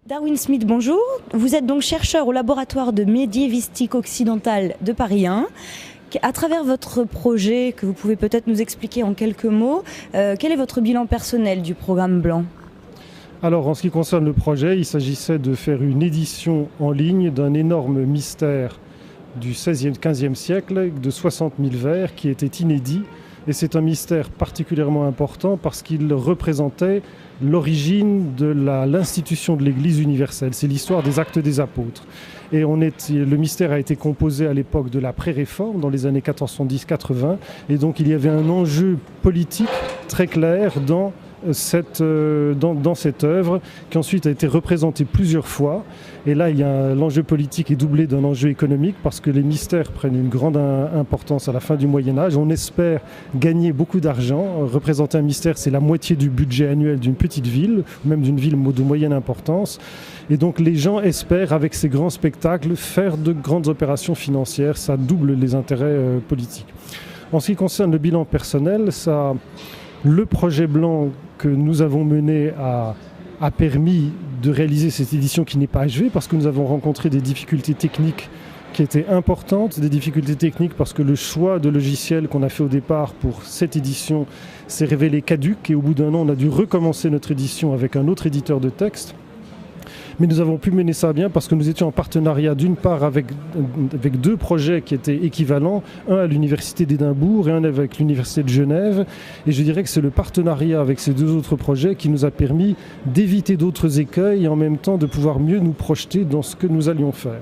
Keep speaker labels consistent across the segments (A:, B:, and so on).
A: Darwin Smith, bonjour. Vous êtes donc chercheur au laboratoire de médiévistique occidentale de Paris 1. À travers votre projet, que vous pouvez peut-être nous expliquer en quelques mots, quel est votre bilan personnel du programme blanc ?
B: Alors, en ce qui concerne le projet, il s'agissait de faire une édition en ligne d'un énorme mystère du XVIe, XVe siècle de 60 000 vers qui était inédit. Et c'est un mystère particulièrement important parce qu'il représentait l'origine de l'institution de l'Église universelle. C'est l'histoire des Actes des Apôtres. Et le mystère a été composé à l'époque de la pré-réforme, dans les années 1470-80. Et donc il y avait un enjeu politique très clair dans cette œuvre, qui ensuite a été représentée plusieurs fois. Et là, l'enjeu politique est doublé d'un enjeu économique parce que les mystères prennent une grande importance à la fin du Moyen-Âge. On espère gagner beaucoup d'argent. Représenter un mystère, c'est la moitié du budget annuel d'une petite ville, ou même d'une ville de moyenne importance. Et donc les gens espèrent, avec ces grands spectacles, faire de grandes opérations financières. Ça double les intérêts politiques. En ce qui concerne le bilan personnel, le projet blanc que nous avons mené a permis de réaliser cette édition qui n'est pas achevée parce que nous avons rencontré des difficultés techniques qui étaient importantes, des difficultés techniques parce que le choix de logiciel qu'on a fait au départ pour cette édition s'est révélé caduc et au bout d'un an on a dû recommencer notre édition avec un autre éditeur de texte. Mais nous avons pu mener ça bien parce que nous étions en partenariat d'une part avec deux projets qui étaient équivalents, un à l'Université d'Édimbourg et un avec l'Université de Genève. Et je dirais que c'est le partenariat avec ces deux autres projets qui nous a permis d'éviter d'autres écueils et en même temps de pouvoir mieux nous projeter dans ce que nous allions faire.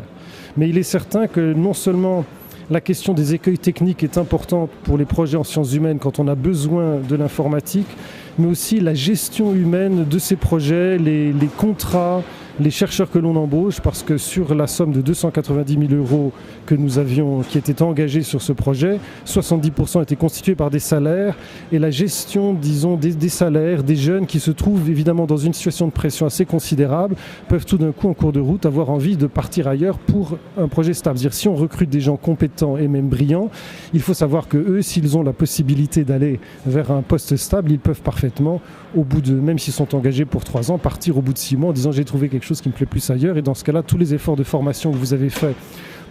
B: Mais il est certain que non seulement la question des écueils techniques est importante pour les projets en sciences humaines quand on a besoin de l'informatique, mais aussi la gestion humaine de ces projets, les contrats, les chercheurs que l'on embauche, parce que sur la somme de 290 000 € que nous avions, qui étaient engagés sur ce projet, 70% étaient constitués par des salaires, et la gestion, disons, des salaires, des jeunes qui se trouvent évidemment dans une situation de pression assez considérable, peuvent tout d'un coup, en cours de route, avoir envie de partir ailleurs pour un projet stable. C'est-à-dire, si on recrute des gens compétents et même brillants, il faut savoir que eux, s'ils ont la possibilité d'aller vers un poste stable, ils peuvent parfaitement, même s'ils sont engagés pour 3 ans, partir au bout de 6 mois en disant j'ai trouvé quelque chose qui me plaît plus ailleurs. Et dans ce cas-là, tous les efforts de formation que vous avez faits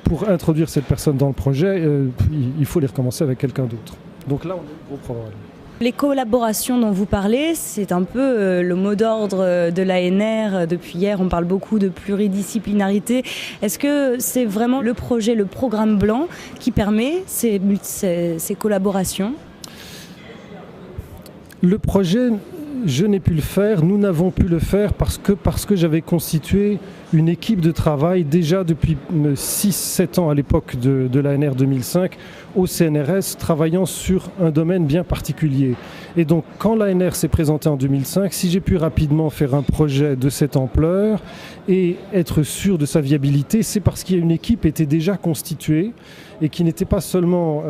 B: pour introduire cette personne dans le projet, il faut les recommencer avec quelqu'un d'autre. Donc là, on a un gros problème.
A: Les collaborations dont vous parlez, c'est un peu le mot d'ordre de l'ANR. Depuis hier, on parle beaucoup de pluridisciplinarité. Est-ce que c'est vraiment le programme blanc, qui permet ces collaborations ? Le projet, je n'ai pu le faire, nous n'avons pu le faire parce que j'avais constitué une équipe de travail déjà depuis 6-7 ans à l'époque de l'ANR 2005 au CNRS, travaillant sur un domaine bien particulier. Et donc quand l'ANR s'est présentée en 2005, si j'ai pu rapidement faire un projet de cette ampleur et être sûr de sa viabilité, c'est parce qu'il y a une équipe qui était déjà constituée et qui n'était pas seulement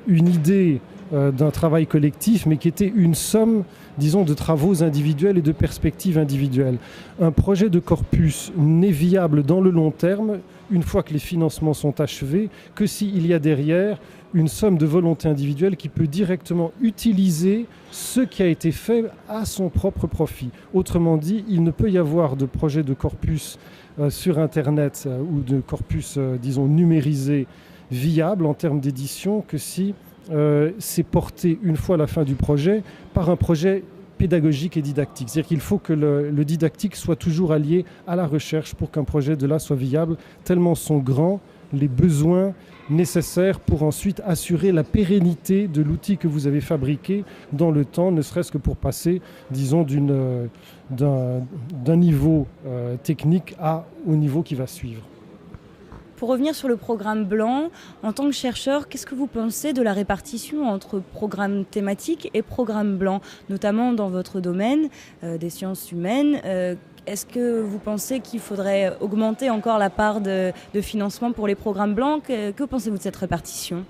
A: une idée d'un travail collectif, mais qui était une somme, disons, de travaux individuels et de perspectives individuelles. Un projet de corpus n'est viable dans le long terme, une fois que les financements sont achevés, que s'il y a derrière une somme de volonté individuelle qui peut directement utiliser ce qui a été fait à son propre profit. Autrement dit, il ne peut y avoir de projet de corpus sur Internet ou de corpus, disons, numérisé viable en termes d'édition que si c'est porté une fois à la fin du projet par un projet pédagogique et didactique. C'est-à-dire qu'il faut que le didactique soit toujours allié à la recherche pour qu'un projet de là soit viable, tellement sont grands les besoins nécessaires pour ensuite assurer la pérennité de l'outil que vous avez fabriqué dans le temps, ne serait-ce que pour passer, disons, d'un niveau technique au niveau qui va suivre. Pour revenir sur le programme blanc, en tant que chercheur, qu'est-ce que vous pensez de la répartition entre programme thématique et programme blanc, notamment dans votre domaine des sciences humaines? Est-ce que vous pensez qu'il faudrait augmenter encore la part de financement pour les programmes blancs? Que pensez-vous de cette répartition?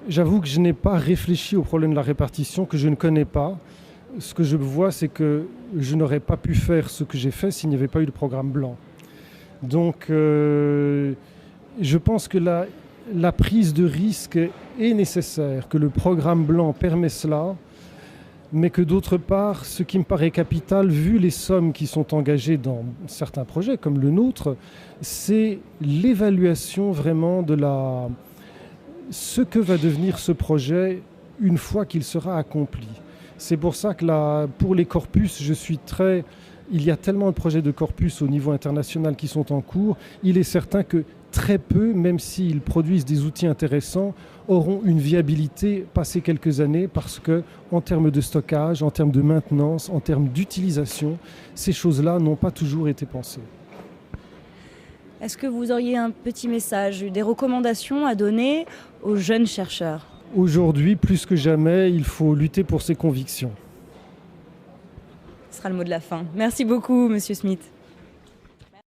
B: J'avoue que je n'ai pas réfléchi au problème de la répartition, que je ne connais pas. Ce que je vois, c'est que je n'aurais pas pu faire ce que j'ai fait s'il n'y avait pas eu de programme blanc. Donc, je pense que la prise de risque est nécessaire, que le programme blanc permet cela.
A: mais que d'autre part, ce qui me paraît capital, vu les sommes qui sont engagées dans certains projets comme le nôtre, c'est l'évaluation vraiment de ce que va devenir ce projet une fois qu'il sera accompli. C'est pour ça que pour les corpus, il y a tellement de projets de corpus au niveau international qui sont en cours, il est certain que très peu, même s'ils produisent des outils intéressants, auront une viabilité passé quelques années parce que, en termes de stockage, en termes de maintenance, en termes d'utilisation, ces choses-là n'ont pas toujours été pensées.
C: Est-ce que vous auriez un petit message, des recommandations à donner aux jeunes chercheurs ?
A: Aujourd'hui, plus que jamais, il faut lutter pour ses convictions.
C: Ce sera le mot de la fin. Merci beaucoup, Monsieur Smith.